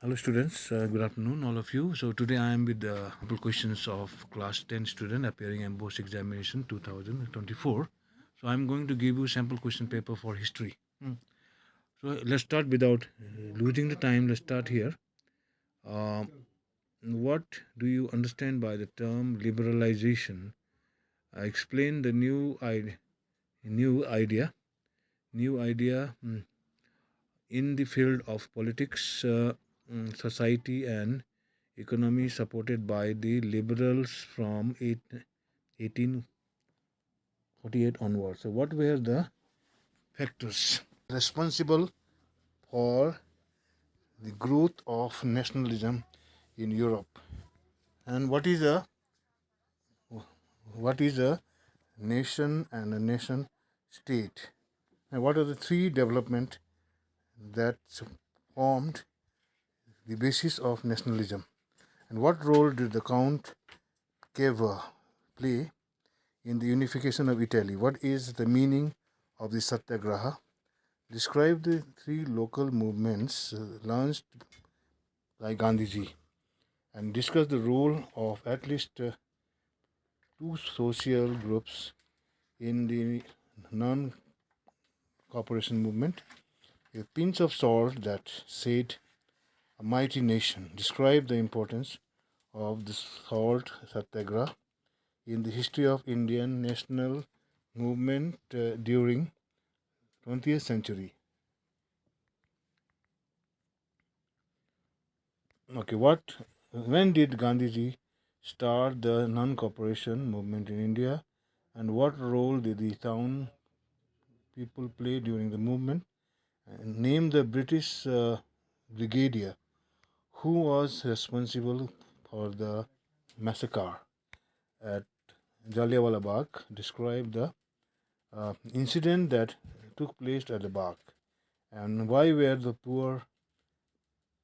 Hello students, good afternoon all of you. So today I am with the couple questions of class 10 student appearing in MBOSE examination 2024. So I'm going to give you sample question paper for history. So let's start without losing the time. Let's start here. What do you understand by the term liberalization? Explain the new idea, new idea in the field of politics, society, and economy supported by the liberals from 1848 onwards. So, what were the factors responsible for the growth of nationalism in Europe? And what is a nation and a nation state? And what are the three development that formed the basis of nationalism? And what role did the Count Cavour play in the unification of Italy? What is the meaning of the Satyagraha? Describe the three local movements launched by Gandhiji and discuss the role of at least two social groups in the non cooperation movement. A pinch of salt that said a mighty nation. Describe the importance of the salt satyagraha in the history of Indian national movement during 20th century. Okay, when did Gandhiji start the non-cooperation movement in India, and what role did the town people play during the movement? And name the British brigadier who was responsible for the massacre at Jallianwala Bagh. Describe the incident that took place at the Bagh, and why were the poor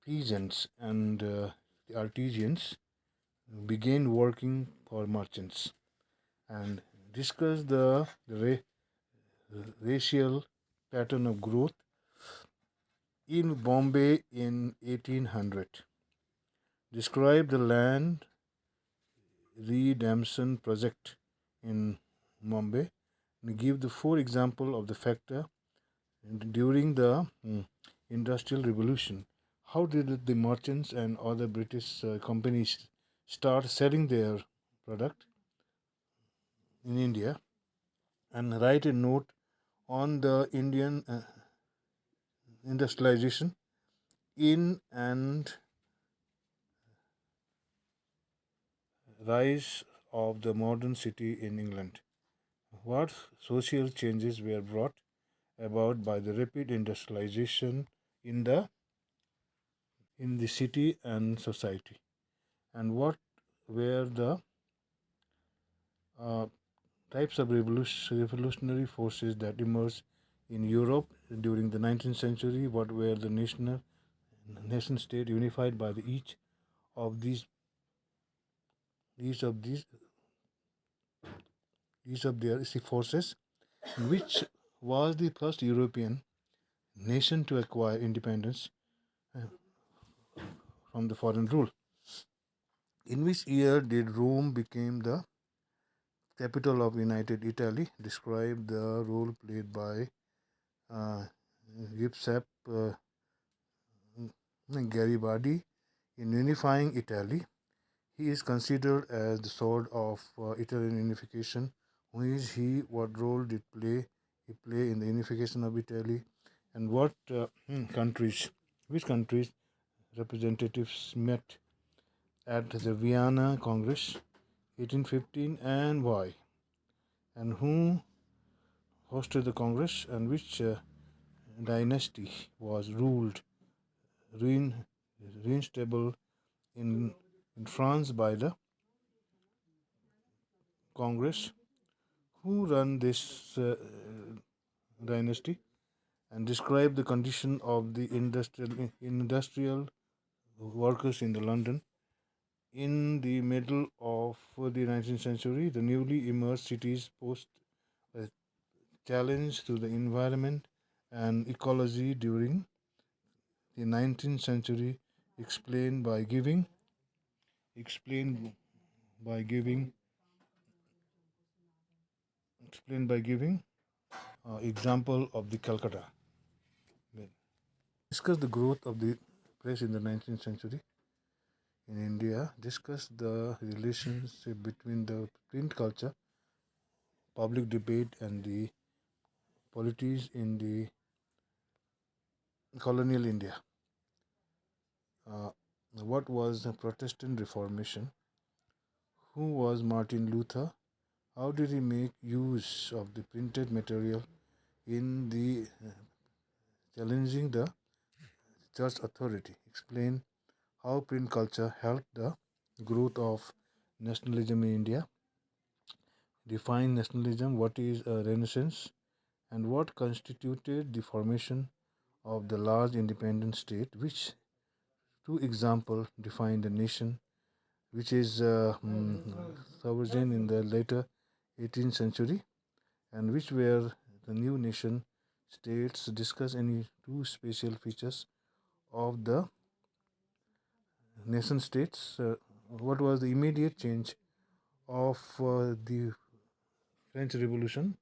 peasants and the artisans began working for merchants, and discuss the racial pattern of growth in Bombay in 1800. Describe the land redemption project in Bombay and give the four example of the factor during the industrial revolution. How did the merchants and other British companies start selling their product in India? And write a note on the Indian industrialization in and rise of the modern city in England. What social changes were brought about by the rapid industrialization in the city and society? And what were the uh, types of revolutionary forces that emerged in Europe during the 19th century? What were the nation state unified by of these each of these each of their forces? Which was the first European nation to acquire independence uh, from the foreign rule? In which year did Rome become the capital of United Italy? Describe the role played by uh, Giuseppe Garibaldi in unifying Italy. He is considered as the sword of Italian unification. Who is he? What role did he play in the unification of Italy? And which countries representatives met at the Vienna Congress 1815 and why? And who hosted the Congress and which dynasty was ruin, reinstable in France by the Congress? Who run this dynasty? And describe the condition of the industrial workers in the London in the middle of of the 19th century, the newly emerged cities posed a challenge to the environment and ecology during the 19th century, explained by giving explained by giving explained by giving example of the Calcutta. Discuss the growth of the press in the 19th century in India. Discuss the relationship between the print culture, public debate, and the polities in the colonial India. Uh, what was the Protestant Reformation? Who was Martin Luther? How did he make use of the printed material in the challenging the church authority? Explain how print culture helped the growth of nationalism in India. Define nationalism, what is a renaissance, and what constituted the formation of the large independent state, which two examples define the nation, which is sovereign in the later 18th century, and which were the new nation states. Discuss any two special features of the nation states. What was the immediate change of the French Revolution,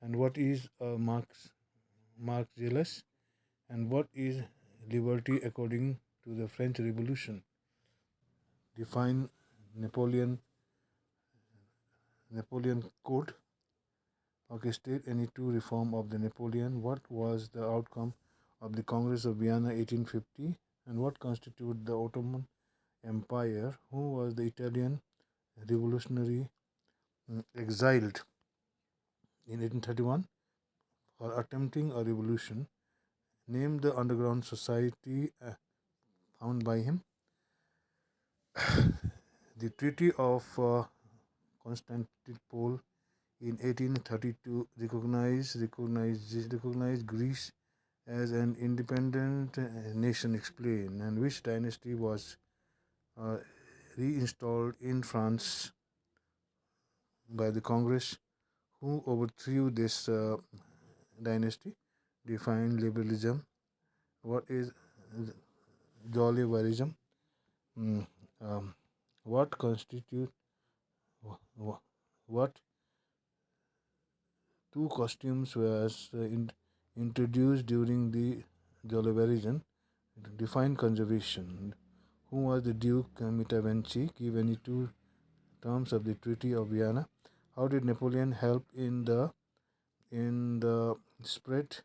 and what is Marxialist, and what is liberty according to the French Revolution. Define Napoleon Napoleon Code. Okay, state any two reform of the Napoleon. What was the outcome of the Congress of Vienna 1850, and what constituted the Ottoman Empire? Who was the Italian revolutionary exiled in 1831 for attempting a revolution? Name the underground society found by him. The Treaty of Constantinople in 1832 recognized Greece as an independent nation. Explain, and which dynasty was uh, reinstalled in France by the Congress, who overthrew this dynasty. Define liberalism. What is Jolliverism? Mm, um, what constitute what two costumes was introduced during the Jolliverism? Define conservation. Who was the Duke Mitavenchi? Give any two terms of the Treaty of Vienna. How did Napoleon help in the spread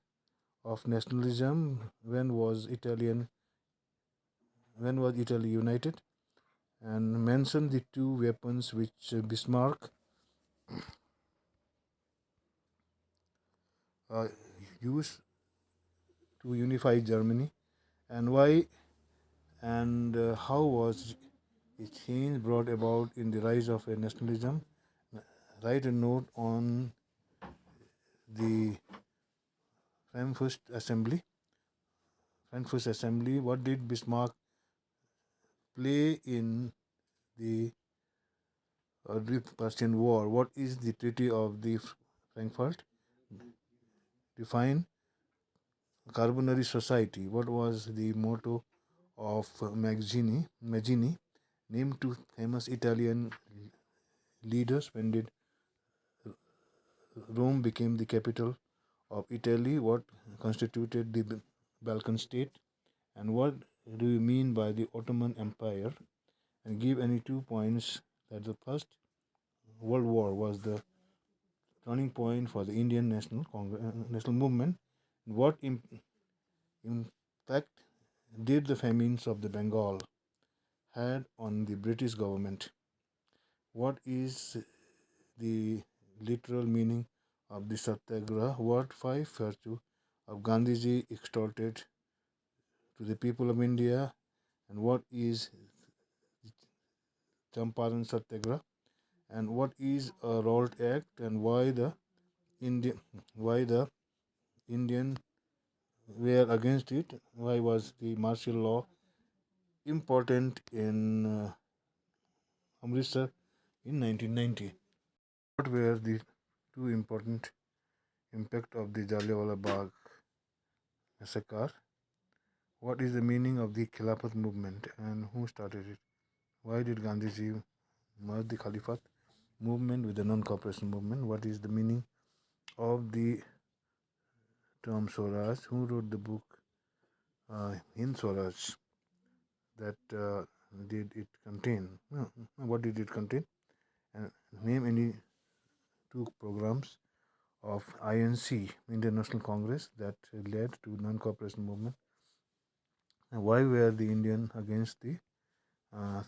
of nationalism? When was Italy united? And mention the two weapons which Bismarck uh, used to unify Germany, and why and how was a change brought about in the rise of a nationalism. Write a note on the Frankfurt Assembly. Frankfurt Assembly. What did Bismarck play in the Persian War? What is the Treaty of the Frankfurt? Define Carbonary Society. What was the motto of Maggini? Name two famous Italian leaders. When did Rome became the capital of Italy? What constituted the Balkan state? And what do you mean by the Ottoman Empire? And give any 2 points that the First World War was the turning point for the Indian national movement. What impact did the famines of the Bengal had on the British government? What is the literal meaning of the Satyagraha? What five virtues of Gandhiji extorted to the people of India? And what is Champaran Satyagraha? And what is a Revolt Act? And why the Indian were against it? Why was the martial law important in Amritsar in 1990. What were the two important impact of the Jallianwala Bagh massacre? What is the meaning of the Khilafat movement and who started it? Why did Gandhiji merge the Khalifat movement with the non-cooperation movement? What is the meaning of the term Swaraj? Who wrote the book Hind Swaraj? That did it contain? No, what did it contain? And name any two programs of INC, Indian National Congress, that led to non-cooperation movement. And why were the Indian against the uh,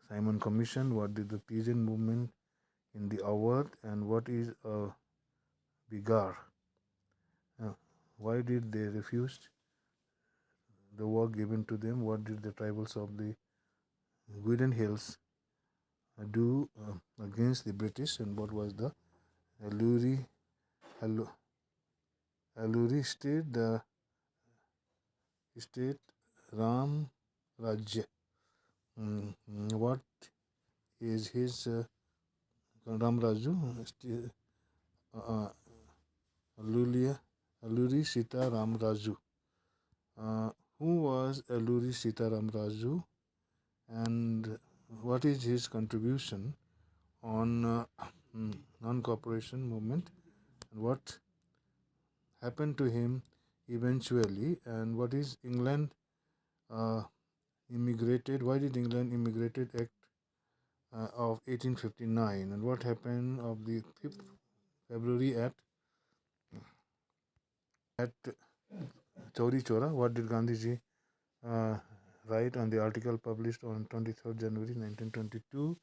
Simon Commission? What did the peasant movement in the Awadh, and what is a Bigar? Uh, why did they refuse the work given to them? What did the tribals of the Gwynedd Hills do against the British? And what was the Alluri state, the state Ram Rajya? What is his Ram Raju? Uh, Alluri Sita Ram Raju. Who was Alluri Sita Ram Raju, and what is his contribution on non-cooperation movement, and what happened to him eventually, and what is England uh, immigrated? Why did England immigrated Act of 1859, and what happened of the 5th February at Chauri Chora? What did Gandhiji uh, write on the article published on 23rd January 1922?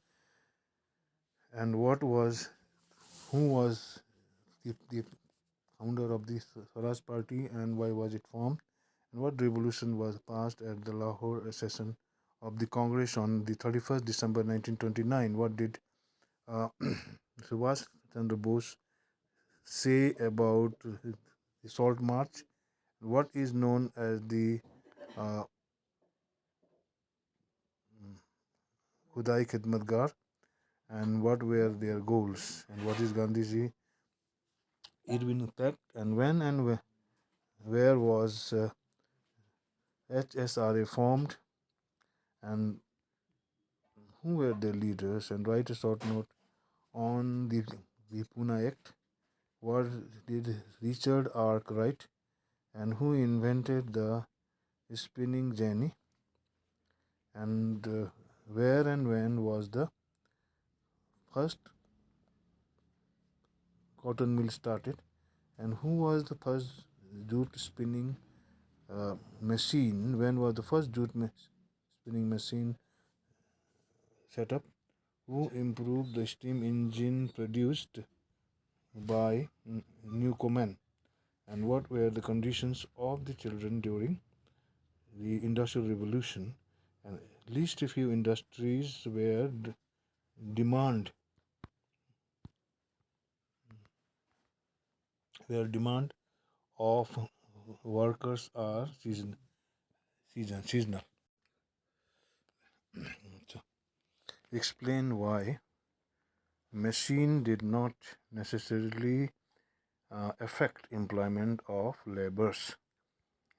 And who was the founder of the Swaraj Party, and why was it formed? And what revolution was passed at the Lahore session of the Congress on the 31st December 1929? What did uh, Subhash Chandra Bose say about the Salt March? What is known as the uh, Khudai Khidmatgar, and what were their goals? And what is Gandhiji Irwin Pact, and when and where was HSRA formed, and who were their leaders? And write a short note on the Pune Act. What did Richard Ark write, and who invented the spinning jenny? And where and when was the first cotton mill started? And who was the first jute spinning machine? When was the first spinning machine set up? Who improved the steam engine produced by Newcomen? And what were the conditions of the children during the Industrial Revolution? And least a few industries demand where demand of workers are seasonal. So, explain why machine did not necessarily affect employment of laborers,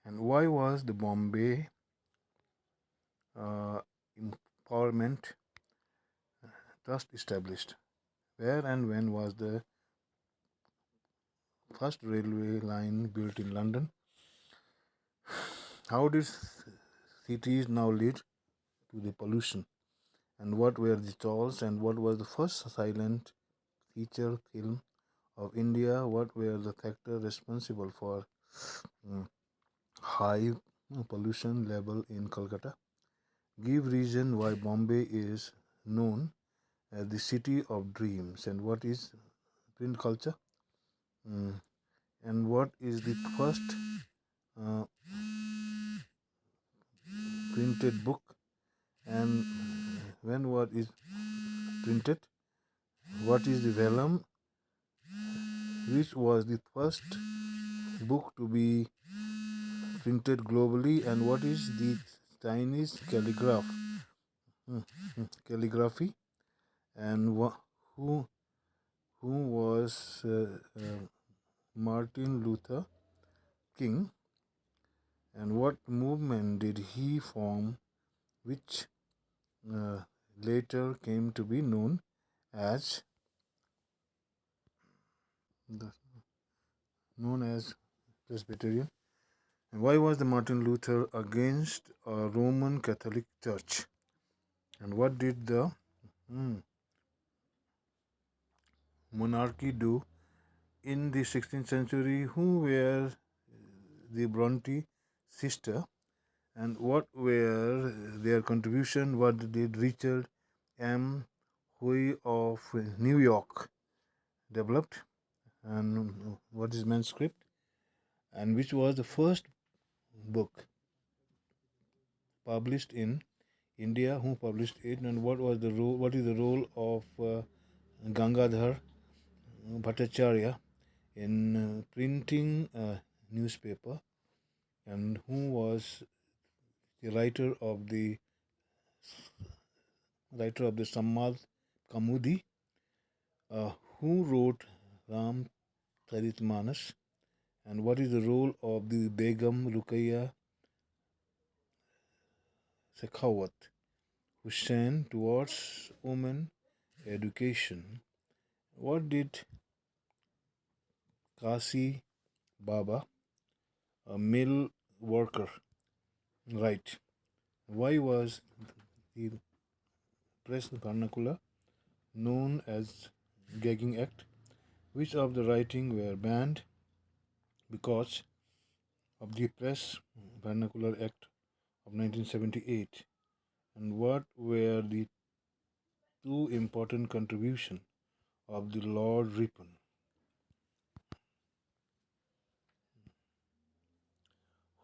and why was the Bombay Empowerment Trust established? Where and when was the first railway line built in London? How did cities now lead to the pollution? And what were the tolls? And what was the first silent feature film of India? What were the factors responsible for high pollution level in Calcutta? Give reason why Bombay is known as the city of dreams, and what is print culture? Mm. And what is the first uh, printed book, and when what is printed? What is the vellum, which was the first book to be printed globally, and what is the Chinese calligraphy, And who who was Martin Luther King, and what movement did he form, which uh, later came to be known as the, known as Presbyterian? And why was the Martin Luther against a Roman Catholic Church? And what did the monarchy do in the 16th century? Who were the Bronte sister, and what were their contribution? What did Richard M. Hoy of New York developed, and what is manuscript, and which was the first book published in India? Who published it, and what was the role? What is the role of Gangadhar Bhattacharya in printing a newspaper, and who was the writer of the Samad Kamudi, who wrote Ram Charitmanas, and what is the role of the Begum Ruqayya Sekhawat Hussain towards women education? What did Kasi Baba, a mill worker, write? Why was the press vernacular known as gagging act? Which of the writing were banned because of the Press Vernacular Act of 1978? And what were the two important contributions of the Lord Ripon?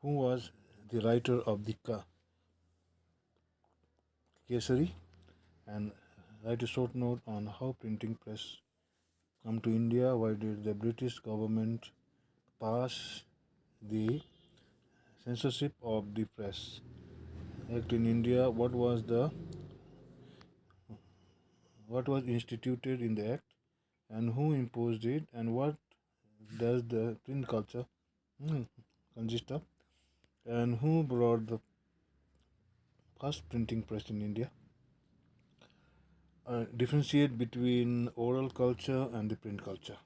Who was the writer of the Kesari? And write a short note on how printing press come to India. Why did the British government pass the censorship of the press act in India? What was instituted in the act, and who imposed it, and what does the print culture consist of, and who brought the first printing press in India? Differentiate between oral culture and the print culture.